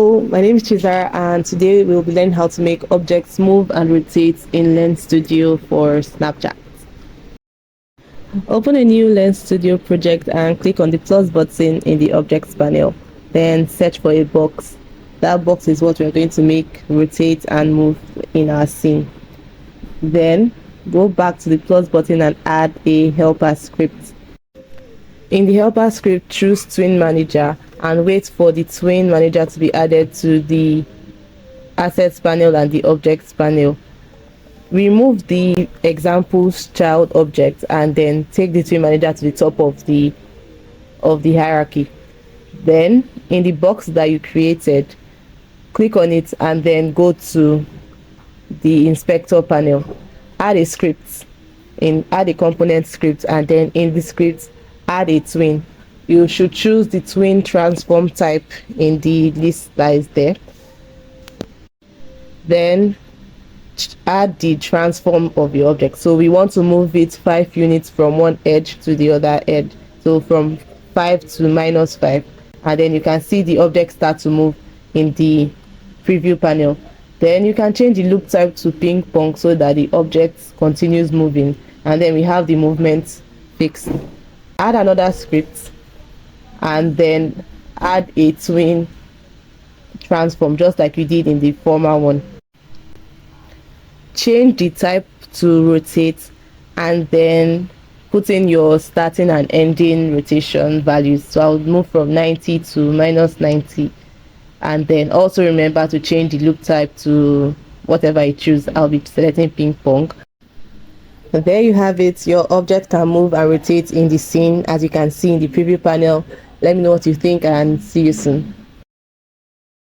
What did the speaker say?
Hello, my name is Chizara, and today we'll be learning how to make objects move and rotate in Lens Studio for Snapchat. Open a new Lens Studio project and click on the plus button in the Objects panel. Then search for a box. That box is what we're going to make rotate and move in our scene. Then go back to the plus button and add a helper script. In the helper script, choose Twin Manager and wait for the Twin Manager to be added to the Assets panel and the Objects panel. Remove the examples child object and then take the Twin Manager to the top of the hierarchy. Then in the box that you created, click on it and then go to the Inspector panel. Add a script, add a component script, and then in the script add a twin. You should choose the twin transform type in the list that is there. Then add the transform of your object. So we want to move it 5 units from one edge to the other edge. So from 5 to -5, and then you can see the object start to move in the preview panel. Then you can change the loop type to ping pong so that the object continues moving, and then we have the movement fixed. Add another script and then add a twin transform just like we did in the former one. Change the type to rotate and then put in your starting and ending rotation values. So I'll move from 90 to -90, and then also remember to change the loop type to whatever I choose. I'll be selecting ping pong. And there you have it. Your object can move and rotate in the scene as you can see in the preview panel. Let me know what you think and see you soon.